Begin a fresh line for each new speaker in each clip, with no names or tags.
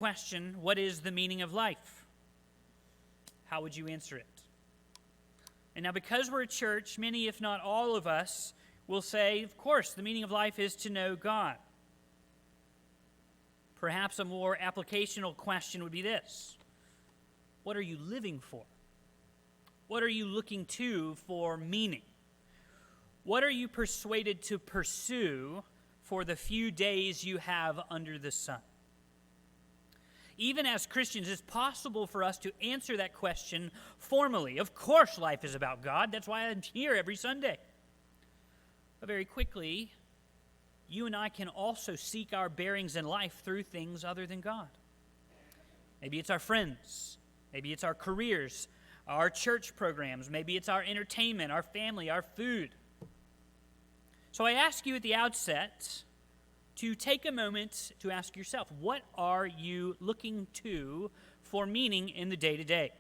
question, what is the meaning of life? How would you answer it? And now, because we're a church, many, if not all of us, will say, of course, the meaning of life is to know God. Perhaps a more applicational question would be this: what are you living for? What are you looking to for meaning? What are you persuaded to pursue for the few days you have under the sun? Even as Christians, it's possible for us to answer that question formally. Of course life is about God. That's why I'm here every Sunday. But very quickly, you and I can also seek our bearings in life through things other than God. Maybe it's our friends. Maybe it's our careers, our church programs. Maybe it's our entertainment, our family, our food. So I ask you at the outset to take a moment to ask yourself, what are you looking to for meaning in the day-to-day?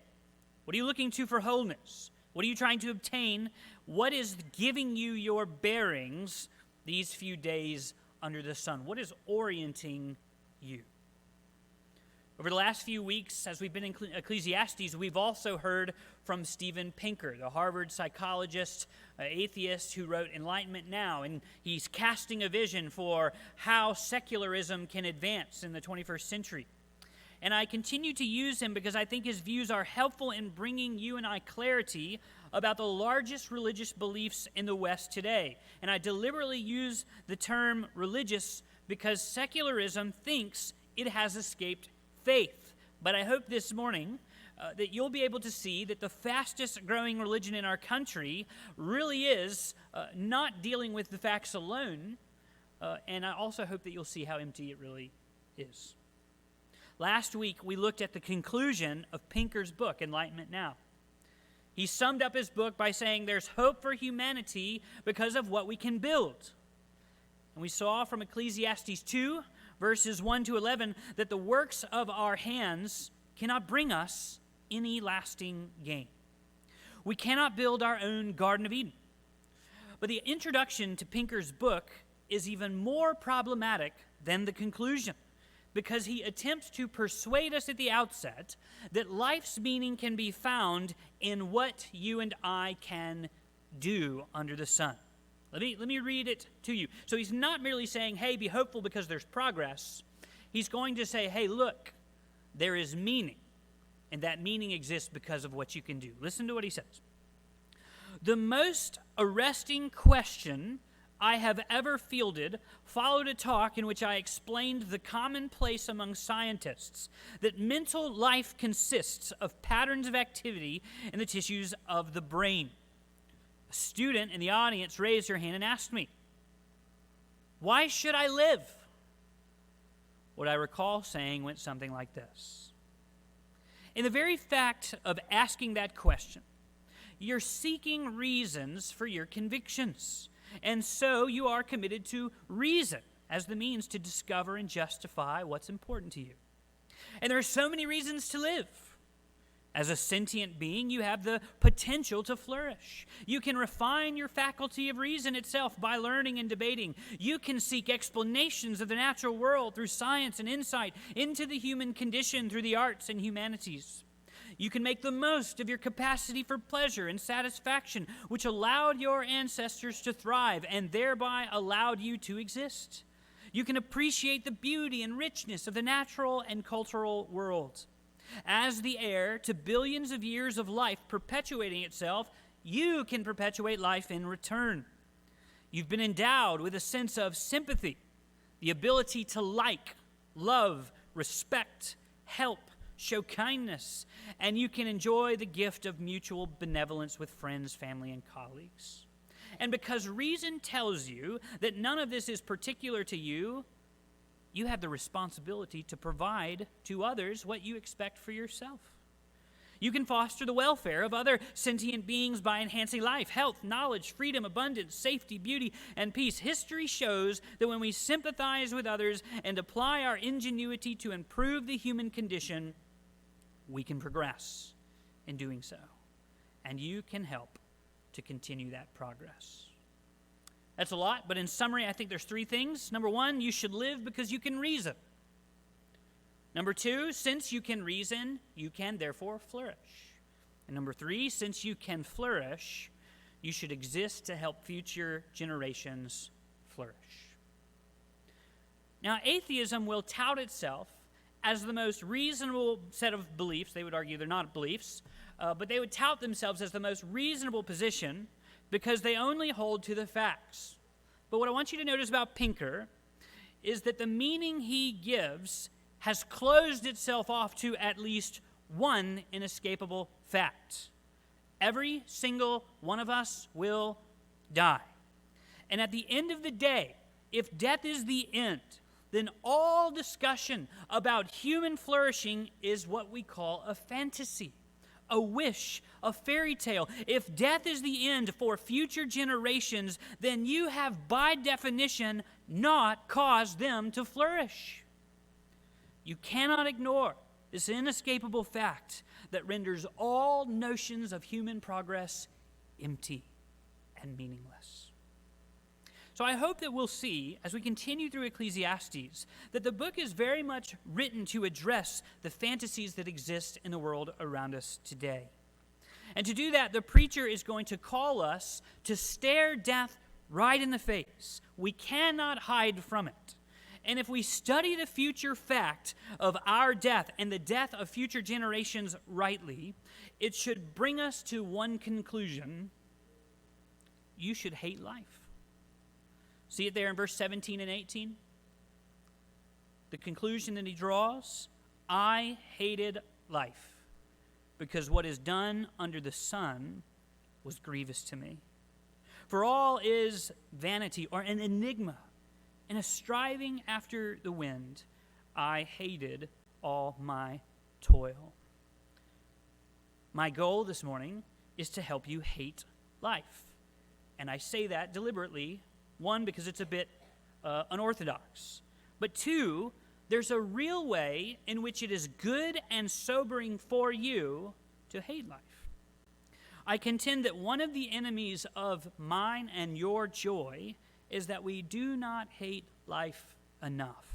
What are you looking to for wholeness? What are you trying to obtain? What is giving you your bearings these few days under the sun? What is orienting you? Over the last few weeks, as we've been in Ecclesiastes, we've also heard from Steven Pinker, the Harvard psychologist, atheist who wrote Enlightenment Now, and he's casting a vision for how secularism can advance in the 21st century. And I continue to use him because I think his views are helpful in bringing you and I clarity about the largest religious beliefs in the West today. And I deliberately use the term religious because secularism thinks it has escaped faith. But I hope this morning that you'll be able to see that the fastest growing religion in our country really is not dealing with the facts alone, and I also hope that you'll see how empty it really is. Last week, we looked at the conclusion of Pinker's book, Enlightenment Now. He summed up his book by saying there's hope for humanity because of what we can build. And we saw from Ecclesiastes 2, verses 1 to 11, that the works of our hands cannot bring us any lasting gain. We cannot build our own Garden of Eden. But the introduction to Pinker's book is even more problematic than the conclusion, because he attempts to persuade us at the outset that life's meaning can be found in what you and I can do under the sun. Let me read it to you. So he's not merely saying, hey, be hopeful because there's progress. He's going to say, hey, look, there is meaning, and that meaning exists because of what you can do. Listen to what he says. The most arresting question I have ever fielded followed a talk in which I explained the commonplace among scientists that mental life consists of patterns of activity in the tissues of the brain. A student in the audience raised her hand and asked me, why should I live? What I recall saying went something like this. In the very fact of asking that question, you're seeking reasons for your convictions. And so you are committed to reason as the means to discover and justify what's important to you. And there are so many reasons to live. As a sentient being, you have the potential to flourish. You can refine your faculty of reason itself by learning and debating. You can seek explanations of the natural world through science and insight into the human condition through the arts and humanities. You can make the most of your capacity for pleasure and satisfaction, which allowed your ancestors to thrive and thereby allowed you to exist. You can appreciate the beauty and richness of the natural and cultural world. As the heir to billions of years of life perpetuating itself, you can perpetuate life in return. You've been endowed with a sense of sympathy, the ability to like, love, respect, help, show kindness, and you can enjoy the gift of mutual benevolence with friends, family, and colleagues. And because reason tells you that none of this is particular to you, you have the responsibility to provide to others what you expect for yourself. You can foster the welfare of other sentient beings by enhancing life, health, knowledge, freedom, abundance, safety, beauty, and peace. History shows that when we sympathize with others and apply our ingenuity to improve the human condition, we can progress in doing so. And you can help to continue that progress. That's a lot, but in summary, I think there's three things. Number one, you should live because you can reason. Number 2, since you can reason, you can therefore flourish. And number 3, since you can flourish, you should exist to help future generations flourish. Now, atheism will tout itself as the most reasonable set of beliefs. They would argue they're not beliefs, but they would tout themselves as the most reasonable position because they only hold to the facts. But what I want you to notice about Pinker is that the meaning he gives has closed itself off to at least one inescapable fact. Every single one of us will die. And at the end of the day, if death is the end, then all discussion about human flourishing is what we call a fantasy, a wish, a fairy tale. If death is the end for future generations, then you have by definition not caused them to flourish. You cannot ignore this inescapable fact that renders all notions of human progress empty and meaningless. So I hope that we'll see, as we continue through Ecclesiastes, that the book is very much written to address the fantasies that exist in the world around us today. And to do that, the preacher is going to call us to stare death right in the face. We cannot hide from it. And if we study the future fact of our death and the death of future generations rightly, it should bring us to one conclusion: you should hate life. See it there in verse 17 and 18? The conclusion that he draws: I hated life, because what is done under the sun was grievous to me. For all is vanity, or an enigma, and a striving after the wind. I hated all my toil. My goal this morning is to help you hate life. And I say that deliberately. 1, because it's a bit unorthodox. But 2, there's a real way in which it is good and sobering for you to hate life. I contend that one of the enemies of mine and your joy is that we do not hate life enough.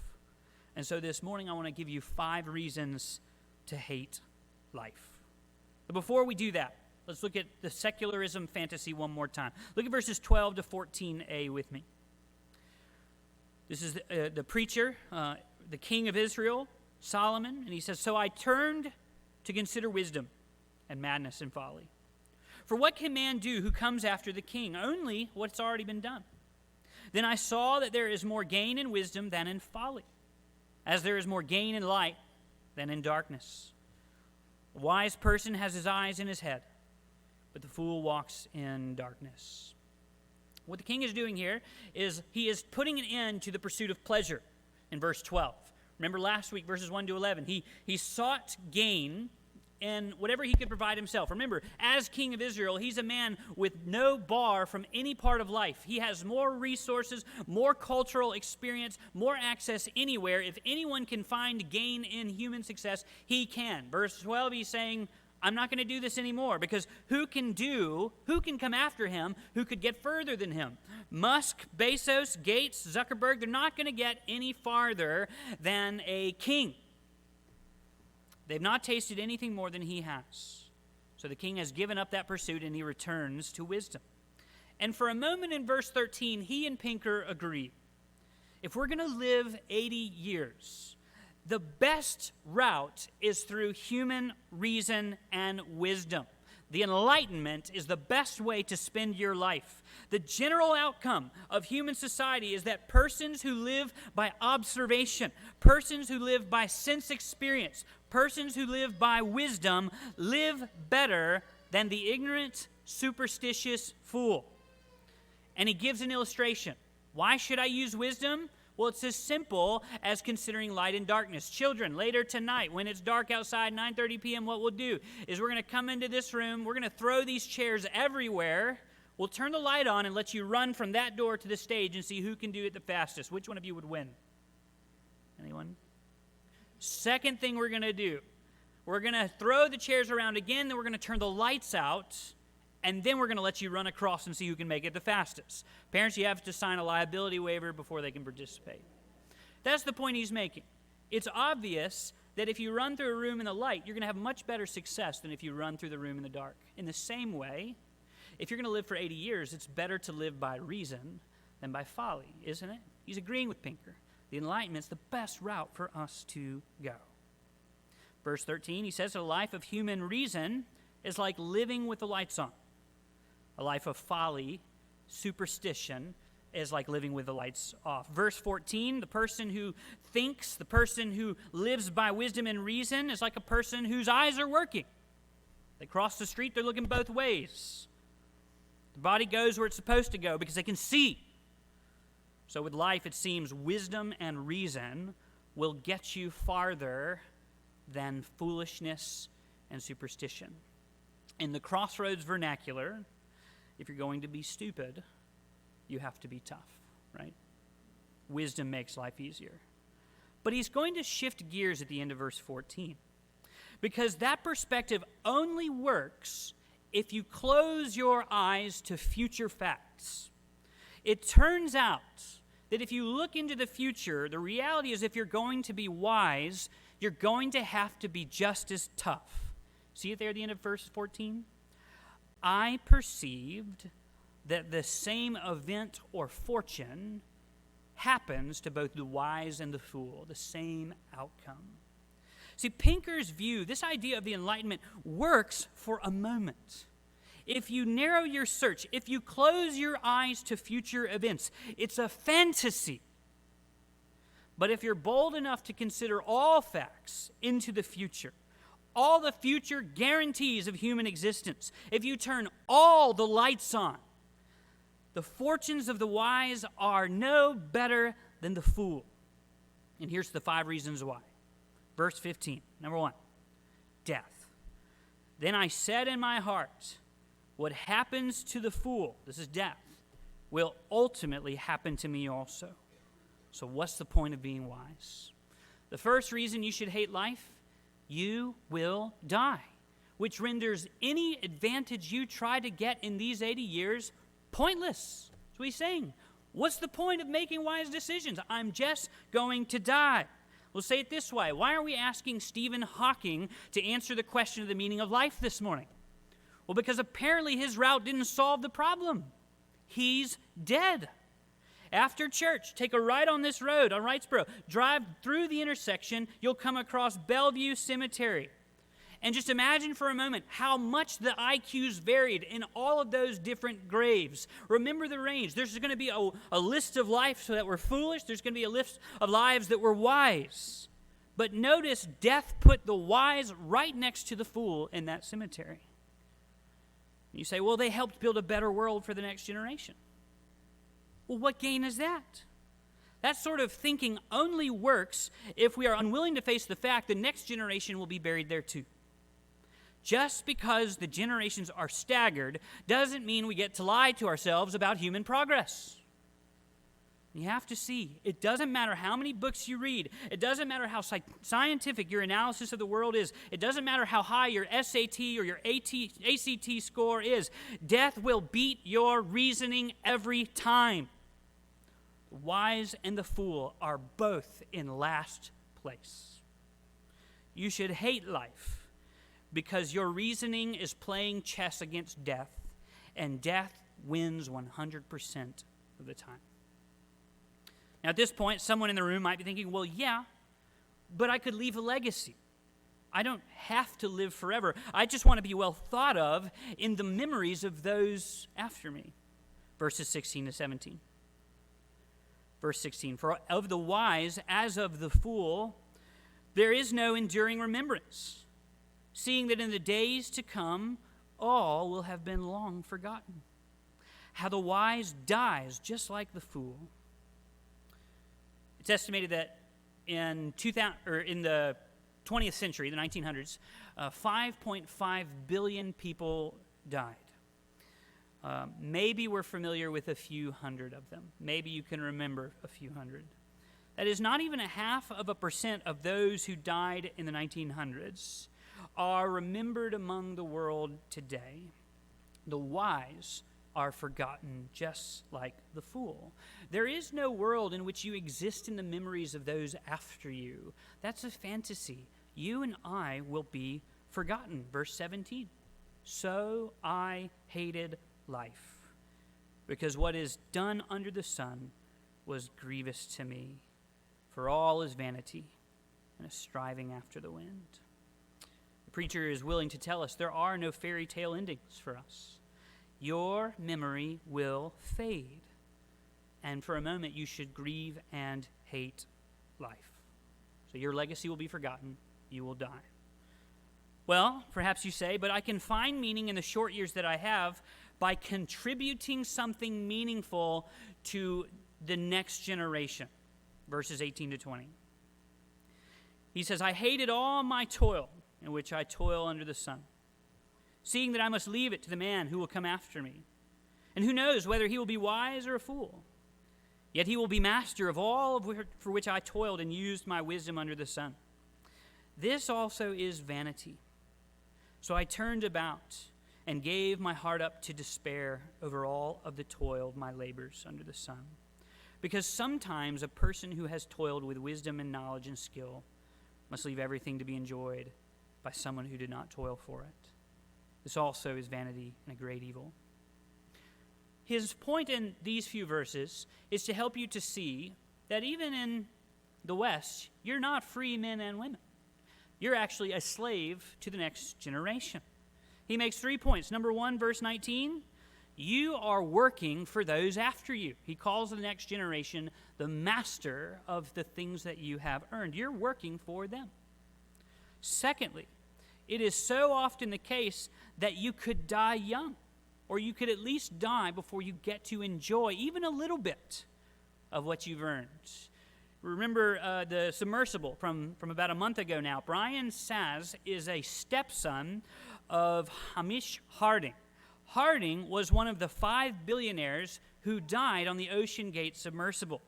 And so this morning I want to give you 5 reasons to hate life. But before we do that, let's look at the secularism fantasy one more time. Look at verses 12 to 14a with me. This is the preacher, the king of Israel, Solomon, and he says, So I turned to consider wisdom and madness and folly. For what can man do who comes after the king? Only what's already been done. Then I saw that there is more gain in wisdom than in folly, as there is more gain in light than in darkness. A wise person has his eyes in his head, but the fool walks in darkness. What the king is doing here is he is putting an end to the pursuit of pleasure in verse 12. Remember last week, verses 1 to 11. He sought gain in whatever he could provide himself. Remember, as king of Israel, he's a man with no bar from any part of life. He has more resources, more cultural experience, more access anywhere. If anyone can find gain in human success, he can. Verse 12, he's saying, I'm not going to do this anymore, because who can come after him, who could get further than him? Musk, Bezos, Gates, Zuckerberg, they're not going to get any farther than a king. They've not tasted anything more than he has. So the king has given up that pursuit and he returns to wisdom. And for a moment in verse 13, he and Pinker agree. If we're going to live 80 years, the best route is through human reason and wisdom. The Enlightenment is the best way to spend your life. The general outcome of human society is that persons who live by observation, persons who live by sense experience, persons who live by wisdom live better than the ignorant, superstitious fool. And he gives an illustration. Why should I use wisdom? Well, it's as simple as considering light and darkness. Children, later tonight, when it's dark outside, 9:30 p.m., what we'll do is we're going to come into this room, we're going to throw these chairs everywhere, we'll turn the light on and let you run from that door to the stage and see who can do it the fastest. Which one of you would win? Anyone? Second thing we're going to do, we're going to throw the chairs around again, then we're going to turn the lights out, and then we're going to let you run across and see who can make it the fastest. Parents, you have to sign a liability waiver before they can participate. That's the point he's making. It's obvious that if you run through a room in the light, you're going to have much better success than if you run through the room in the dark. In the same way, if you're going to live for 80 years, it's better to live by reason than by folly, isn't it? He's agreeing with Pinker. The Enlightenment's the best route for us to go. Verse 13, he says, a life of human reason is like living with the lights on. A life of folly, superstition, is like living with the lights off. Verse 14, the person who thinks, the person who lives by wisdom and reason is like a person whose eyes are working. They cross the street, they're looking both ways. The body goes where it's supposed to go because they can see. So with life, it seems wisdom and reason will get you farther than foolishness and superstition. In the Crossroads vernacular, if you're going to be stupid, you have to be tough, right? Wisdom makes life easier. But he's going to shift gears at the end of verse 14, because that perspective only works if you close your eyes to future facts. It turns out that if you look into the future, the reality is if you're going to be wise, you're going to have to be just as tough. See it there at the end of verse 14? I perceived that the same event or fortune happens to both the wise and the fool, the same outcome. See, Pinker's view, this idea of the Enlightenment, works for a moment. If you narrow your search, if you close your eyes to future events, it's a fantasy. But if you're bold enough to consider all facts into the future, all the future guarantees of human existence, if you turn all the lights on, the fortunes of the wise are no better than the fool. And here's the 5 reasons why. Verse 15, number 1, death. Then I said in my heart, what happens to the fool, this is death, will ultimately happen to me also. So what's the point of being wise? The first reason you should hate life, you will die, which renders any advantage you try to get in these 80 years pointless. That's what he's saying. What's the point of making wise decisions? I'm just going to die. We'll say it this way. Why are we asking Stephen Hawking to answer the question of the meaning of life this morning? Well, because apparently his route didn't solve the problem. He's dead. After church, take a right on this road on Wrightsboro. Drive through the intersection. You'll come across Bellevue Cemetery. And just imagine for a moment how much the IQs varied in all of those different graves. Remember the range. There's going to be a list of lives that were foolish. There's going to be a list of lives that were wise. But notice death put the wise right next to the fool in that cemetery. You say, well, they helped build a better world for the next generation. Well, what gain is that? That sort of thinking only works if we are unwilling to face the fact the next generation will be buried there too. Just because the generations are staggered doesn't mean we get to lie to ourselves about human progress. You have to see, it doesn't matter how many books you read. It doesn't matter how scientific your analysis of the world is. It doesn't matter how high your SAT or your ACT score is. Death will beat your reasoning every time. The wise and the fool are both in last place. You should hate life because your reasoning is playing chess against death, and death wins 100% of the time. Now, at this point, someone in the room might be thinking, well, yeah, but I could leave a legacy. I don't have to live forever. I just want to be well thought of in the memories of those after me. Verses 16 to 17. Verse 16, for of the wise as of the fool, there is no enduring remembrance, seeing that in the days to come, all will have been long forgotten. How the wise dies just like the fool. It's estimated that in the 20th century, the 1900s, 5.5 billion people died. Maybe we're familiar with a few hundred of them. Maybe you can remember a few hundred. That is not even 0.5% of those who died in the 1900s are remembered among the world today. The wise are forgotten just like the fool. There is no world in which you exist in the memories of those after you. That's a fantasy. you and I will be forgotten. Verse 17. So I hated life, because what is done under the sun was grievous to me, for all is vanity and a striving after the wind. The preacher is willing to tell us there are no fairy tale endings for us. Your memory will fade, and for a moment you should grieve and hate life. So your legacy will be forgotten. You will die. Well, perhaps you say, but I can find meaning in the short years that I have by contributing something meaningful to the next generation. Verses 18 to 20. He says, I hated all my toil in which I toil under the sun, seeing that I must leave it to the man who will come after me. And who knows whether he will be wise or a fool? Yet he will be master of all for which I toiled and used my wisdom under the sun. This also is vanity. So I turned about and gave my heart up to despair over all of the toil of my labors under the sun. Because sometimes a person who has toiled with wisdom and knowledge and skill must leave everything to be enjoyed by someone who did not toil for it. This also is vanity and a great evil. His point in these few verses is to help you to see that even in the West, you're not free men and women. You're actually a slave to the next generation. He makes 3 points. Number 1, verse 19, you are working for those after you. He calls the next generation the master of the things that you have earned. You're working for them. Secondly, it is so often the case that you could die young, or you could at least die before you get to enjoy even a little bit of what you've earned. Remember the submersible from about a month ago now. Brian Saz is a stepson of Hamish Harding. Harding was one of the 5 billionaires who died on the Ocean Gate submersible.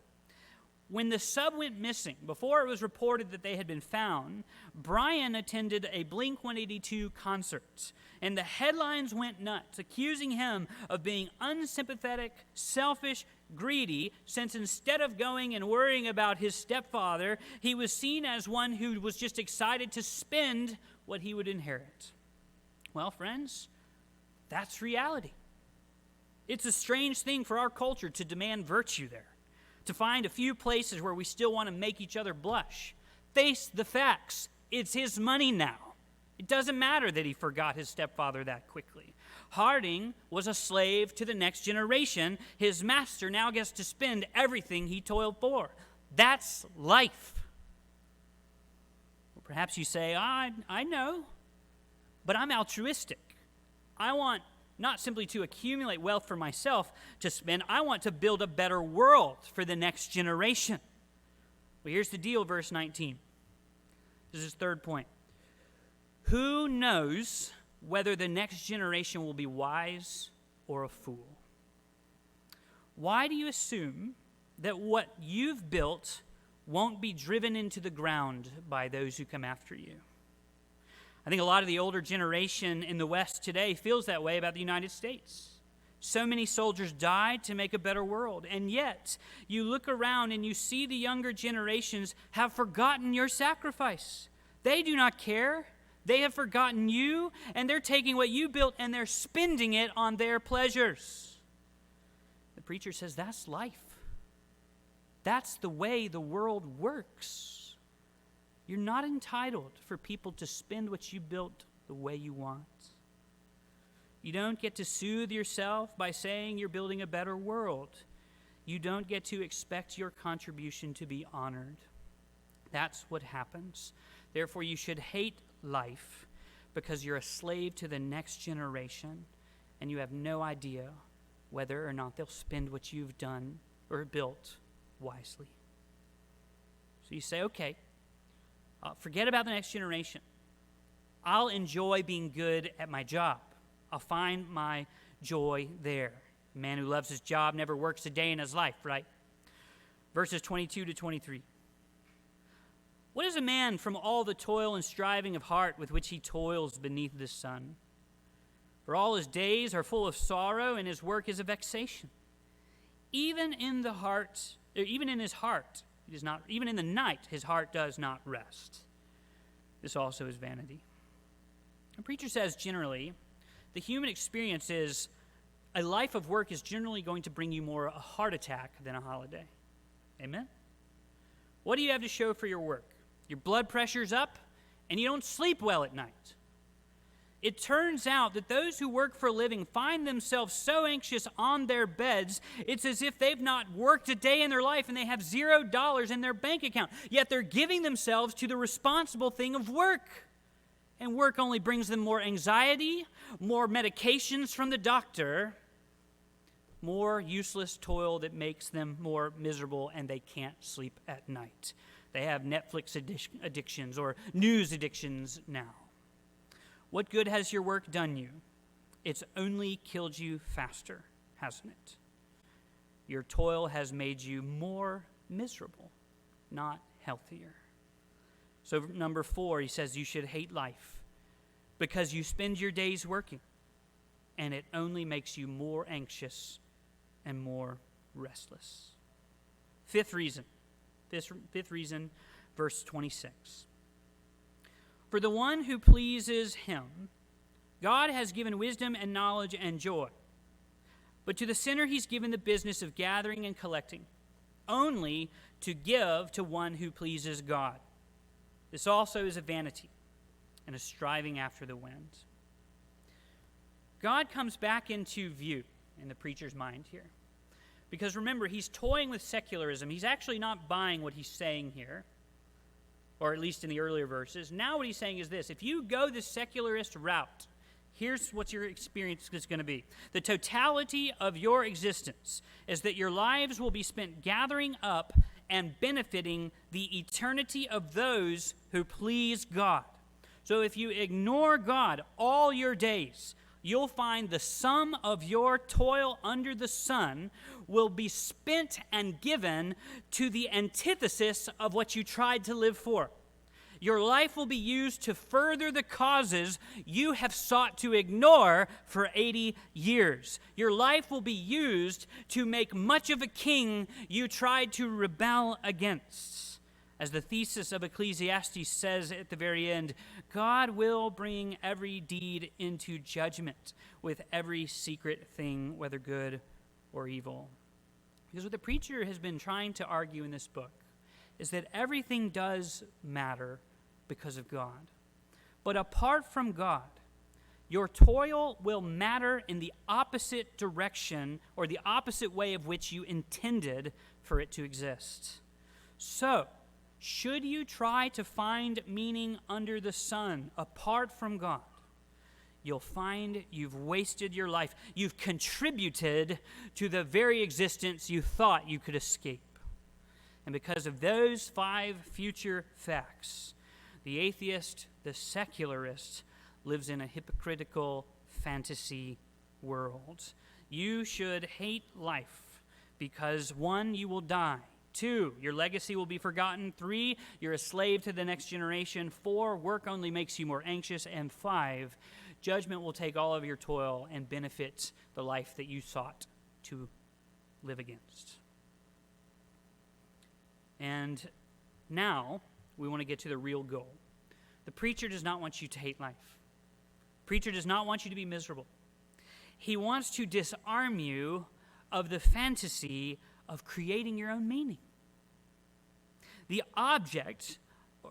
When the sub went missing, before it was reported that they had been found, Brian attended a Blink-182 concert, and the headlines went nuts, accusing him of being unsympathetic, selfish, greedy, since instead of going and worrying about his stepfather, he was seen as one who was just excited to spend what he would inherit. Well, friends, that's reality. It's a strange thing for our culture to demand virtue there, to find a few places where we still want to make each other blush. Face the facts. It's his money now. It doesn't matter that he forgot his stepfather that quickly. Harding was a slave to the next generation. His master now gets to spend everything he toiled for. That's life. Well, perhaps you say, I know, but I'm altruistic. I want not simply to accumulate wealth for myself to spend. I want to build a better world for the next generation. Well, here's the deal, verse 19. This is his third point. Who knows whether the next generation will be wise or a fool? Why do you assume that what you've built won't be driven into the ground by those who come after you? I think a lot of the older generation in the West today feels that way about the United States. So many soldiers died to make a better world, and yet you look around and you see the younger generations have forgotten your sacrifice. They do not care. They have forgotten you, and they're taking what you built and they're spending it on their pleasures. The preacher says that's life. That's the way the world works. You're not entitled for people to spend what you built the way you want. You don't get to soothe yourself by saying you're building a better world. You don't get to expect your contribution to be honored. That's what happens. Therefore, you should hate life because you're a slave to the next generation and you have no idea whether or not they'll spend what you've done or built wisely. So you say, okay, forget about the next generation. I'll enjoy being good at my job. I'll find my joy there. A man who loves his job never works a day in his life, right? Verses 22 to 23. What is a man from all the toil and striving of heart with which he toils beneath the sun? For all his days are full of sorrow, and his work is a vexation. Even in the heart, even in his heart, it is not. Even in the night, his heart does not rest. this also is vanity. The preacher says generally, the human experience is a life of work is generally going to bring you more a heart attack than a holiday. Amen? What do you have to show for your work? Your blood pressure's up and you don't sleep well at night. It turns out that those who work for a living find themselves so anxious on their beds, it's as if they've not worked a day in their life and they have $0 in their bank account. Yet they're giving themselves to the responsible thing of work. And work only brings them more anxiety, more medications from the doctor, more useless toil that makes them more miserable, and they can't sleep at night. They have Netflix addictions or news addictions now. What good has your work done you? It's only killed you faster, hasn't it? Your toil has made you more miserable, not healthier. So number 4, he says you should hate life because you spend your days working, and it only makes you more anxious and more restless. Fifth reason, verse 26. For the one who pleases him, God has given wisdom and knowledge and joy. But to the sinner he's given the business of gathering and collecting, only to give to one who pleases God. This also is a vanity and a striving after the wind. God comes back into view in the preacher's mind here. Because remember, he's toying with secularism. He's actually not buying what he's saying here, or at least in the earlier verses. Now what he's saying is this: if you go the secularist route, here's what your experience is going to be. The totality of your existence is that your lives will be spent gathering up and benefiting the eternity of those who please God. So if you ignore God all your days, you'll find the sum of your toil under the sun will be spent and given to the antithesis of what you tried to live for. Your life will be used to further the causes you have sought to ignore for 80 years. Your life will be used to make much of a king you tried to rebel against. As the thesis of Ecclesiastes says at the very end, God will bring every deed into judgment with every secret thing, whether good or evil. Because what the preacher has been trying to argue in this book is that everything does matter because of God. But apart from God, your toil will matter in the opposite direction or the opposite way of which you intended for it to exist. So, should you try to find meaning under the sun apart from God, you'll find you've wasted your life. You've contributed to the very existence you thought you could escape. And because of those 5 future facts, the atheist, the secularist, lives in a hypocritical fantasy world. You should hate life because 1, you will die. 2, your legacy will be forgotten. 3, you're a slave to the next generation. 4, work only makes you more anxious. And 5, judgment will take all of your toil and benefit the life that you sought to live against. And now we want to get to the real goal. The preacher does not want you to hate life. The preacher does not want you to be miserable. He wants to disarm you of the fantasy of creating your own meaning. The object,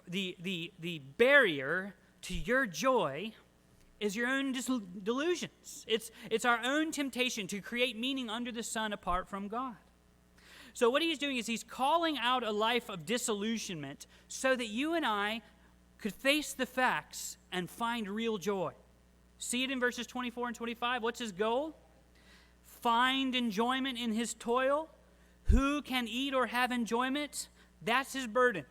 the barrier to your joy is your own delusions. It's our own temptation to create meaning under the sun apart from God. So what he's doing is he's calling out a life of disillusionment so that you and I could face the facts and find real joy. See it in verses 24 and 25. What's his goal? Find enjoyment in his toil. Who can eat or have enjoyment? That's his burden.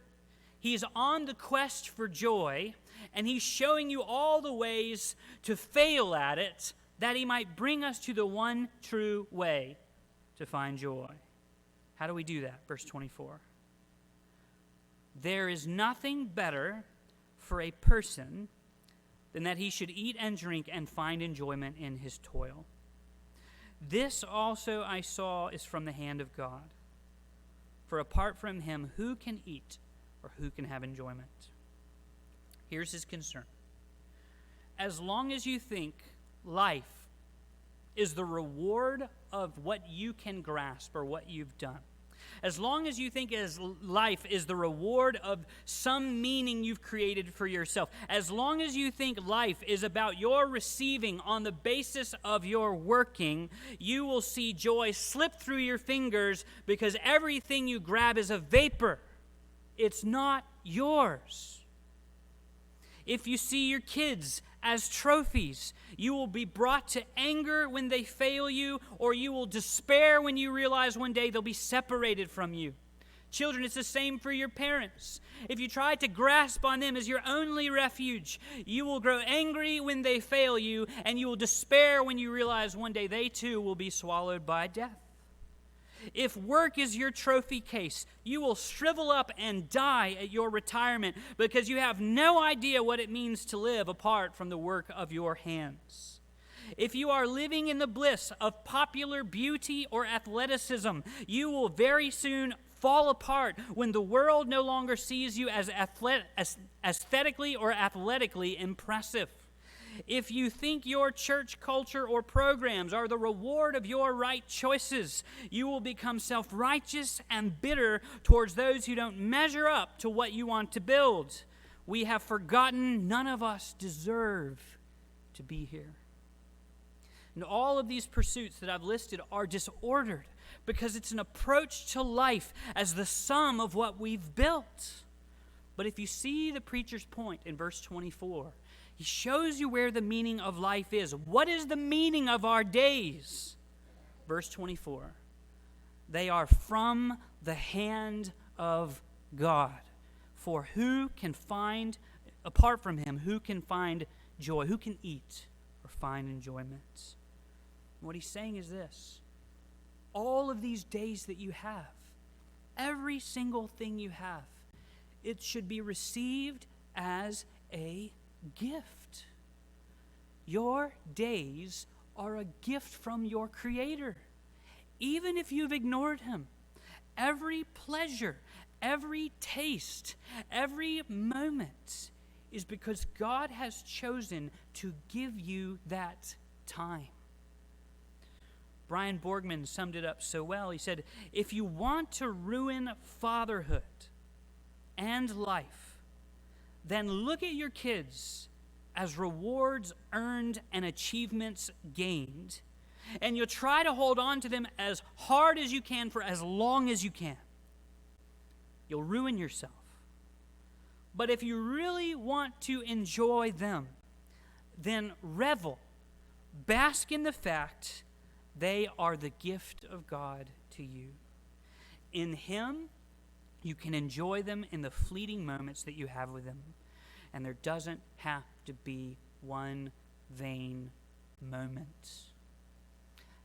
He's on the quest for joy, and he's showing you all the ways to fail at it, that he might bring us to the one true way to find joy. How do we do that? Verse 24. There is nothing better for a person than that he should eat and drink and find enjoyment in his toil. This also I saw is from the hand of God. For apart from him, who can eat or who can have enjoyment? Here's his concern. As long as you think life is the reward of what you can grasp or what you've done, as long as you think life is the reward of some meaning you've created for yourself, as long as you think life is about your receiving on the basis of your working, you will see joy slip through your fingers because everything you grab is a vapor. It's not yours. If you see your kids as trophies, you will be brought to anger when they fail you, or you will despair when you realize one day they'll be separated from you. Children, it's the same for your parents. If you try to grasp on them as your only refuge, you will grow angry when they fail you, and you will despair when you realize one day they too will be swallowed by death. If work is your trophy case, you will shrivel up and die at your retirement because you have no idea what it means to live apart from the work of your hands. If you are living in the bliss of popular beauty or athleticism, you will very soon fall apart when the world no longer sees you as aesthetically or athletically impressive. If you think your church culture or programs are the reward of your right choices, you will become self-righteous and bitter towards those who don't measure up to what you want to build. We have forgotten none of us deserve to be here. And all of these pursuits that I've listed are disordered because it's an approach to life as the sum of what we've built. But if you see the preacher's point in verse 24, he shows you where the meaning of life is. What is the meaning of our days? Verse 24. They are from the hand of God. For who can find, apart from him, who can find joy? Who can eat or find enjoyment? What he's saying is this. All of these days that you have, every single thing you have, it should be received as a gift. Your days are a gift from your Creator. Even if you've ignored him, every pleasure, every taste, every moment is because God has chosen to give you that time. Brian Borgman summed it up so well. He said, if you want to ruin fatherhood and life, then look at your kids as rewards earned and achievements gained, and you'll try to hold on to them as hard as you can for as long as you can. You'll ruin yourself. But if you really want to enjoy them, then revel, bask in the fact they are the gift of God to you. In him, you can enjoy them in the fleeting moments that you have with them. And there doesn't have to be one vain moment.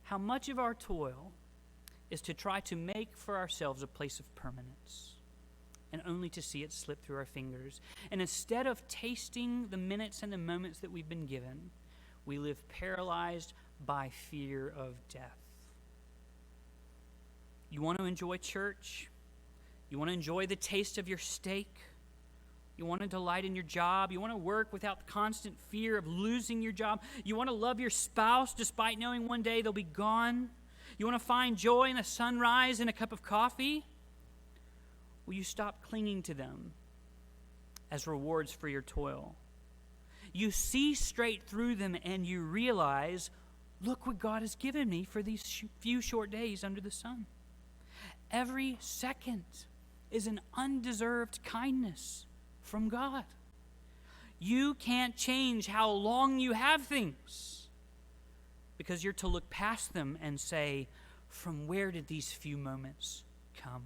How much of our toil is to try to make for ourselves a place of permanence and only to see it slip through our fingers. And instead of tasting the minutes and the moments that we've been given, we live paralyzed by fear of death. You want to enjoy church? You want to enjoy the taste of your steak? You want to delight in your job? You want to work without the constant fear of losing your job? You want to love your spouse despite knowing one day they'll be gone? You want to find joy in a sunrise and a cup of coffee? Will you stop clinging to them as rewards for your toil? You see straight through them and you realize, look what God has given me for these few short days under the sun. Every second is an undeserved kindness from God. You can't change how long you have things because you're to look past them and say, from where did these few moments come?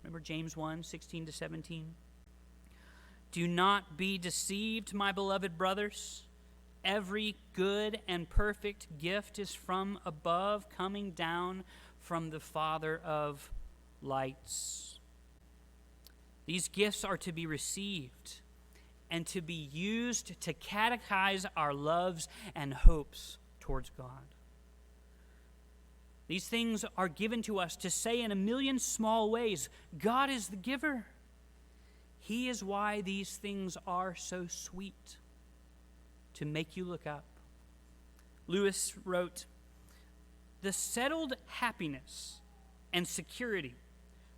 Remember James 1, 16 to 17? Do not be deceived, my beloved brothers. Every good and perfect gift is from above, coming down from the Father of lights. These gifts are to be received and to be used to catechize our loves and hopes towards God. These things are given to us to say in a million small ways, God is the giver. He is why these things are so sweet, to make you look up. Lewis wrote, "The settled happiness and security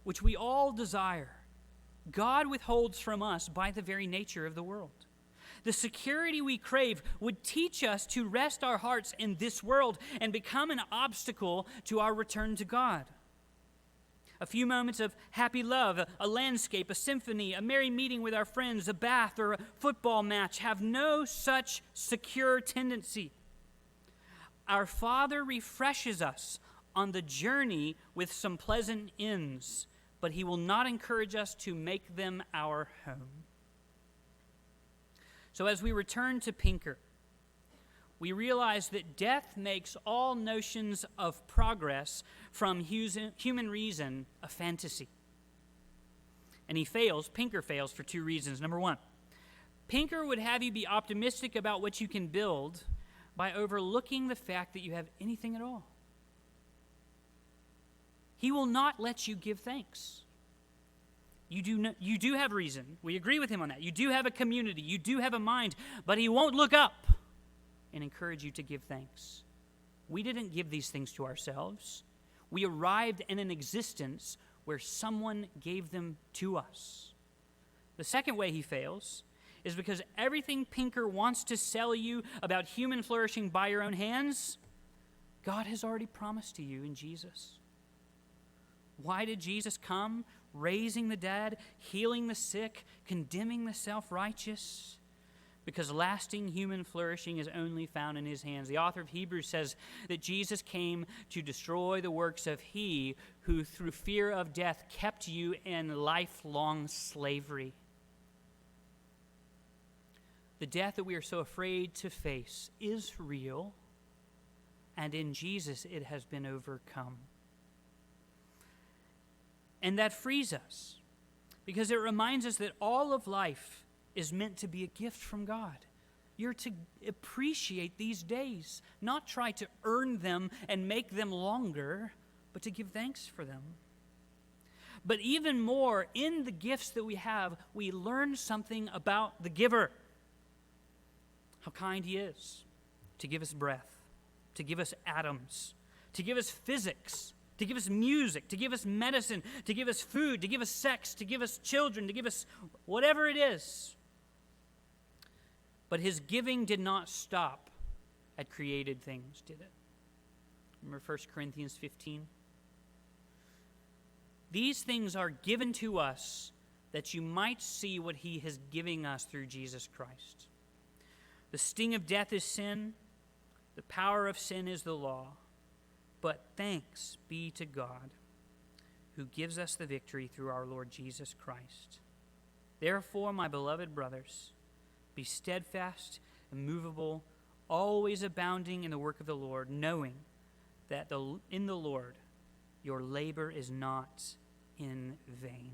which we all desire, God withholds from us by the very nature of the world. The security we crave would teach us to rest our hearts in this world and become an obstacle to our return to God. A few moments of happy love, a landscape, a symphony, a merry meeting with our friends, a bath, or a football match have no such secure tendency. Our Father refreshes us on the journey with some pleasant ends, but he will not encourage us to make them our home." So as we return to Pinker, we realize that death makes all notions of progress from human reason a fantasy. And Pinker fails for two reasons. Number one, Pinker would have you be optimistic about what you can build by overlooking the fact that you have anything at all. He will not let you give thanks. You do have reason. We agree with him on that. You do have a community. You do have a mind. But he won't look up and encourage you to give thanks. We didn't give these things to ourselves. We arrived in an existence where someone gave them to us. The second way he fails is because everything Pinker wants to sell you about human flourishing by your own hands, God has already promised to you in Jesus. Why did Jesus come? Raising the dead, healing the sick, condemning the self-righteous? Because lasting human flourishing is only found in his hands. The author of Hebrews says that Jesus came to destroy the works of he who through fear of death kept you in lifelong slavery. The death that we are so afraid to face is real, and in Jesus it has been overcome. And that frees us, because it reminds us that all of life is meant to be a gift from God. You're to appreciate these days, not try to earn them and make them longer, but to give thanks for them. But even more, in the gifts that we have, we learn something about the giver. How kind he is to give us breath, to give us atoms, to give us physics, to give us music, to give us medicine, to give us food, to give us sex, to give us children, to give us whatever it is. But his giving did not stop at created things, did it? Remember 1 Corinthians 15? These things are given to us that you might see what he is giving us through Jesus Christ. The sting of death is sin. The power of sin is the law. But thanks be to God, who gives us the victory through our Lord Jesus Christ. Therefore, my beloved brothers, be steadfast, immovable, always abounding in the work of the Lord, knowing that in the Lord your labor is not in vain.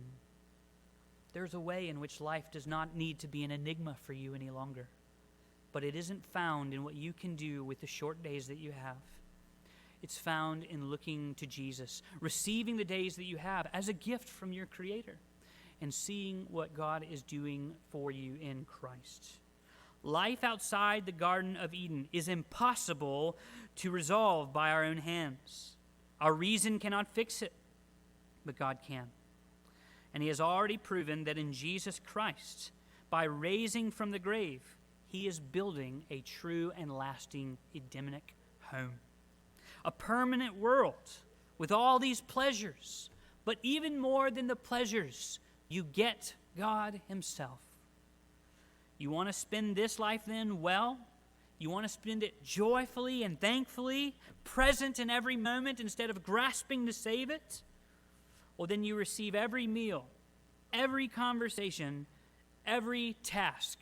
There's a way in which life does not need to be an enigma for you any longer. But it isn't found in what you can do with the short days that you have. It's found in looking to Jesus, receiving the days that you have as a gift from your Creator, and seeing what God is doing for you in Christ. Life outside the Garden of Eden is impossible to resolve by our own hands. Our reason cannot fix it, but God can. And he has already proven that in Jesus Christ, by raising from the grave, he is building a true and lasting Edenic home. A permanent world with all these pleasures. But even more than the pleasures, you get God himself. You want to spend this life then well? You want to spend it joyfully and thankfully, present in every moment instead of grasping to save it? Well, then you receive every meal, every conversation, every task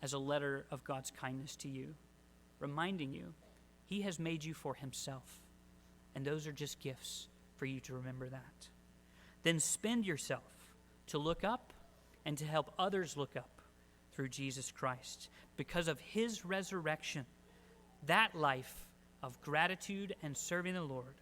as a letter of God's kindness to you, reminding you he has made you for himself, and those are just gifts for you to remember that. Then spend yourself to look up and to help others look up through Jesus Christ. Because of his resurrection, that life of gratitude and serving the Lord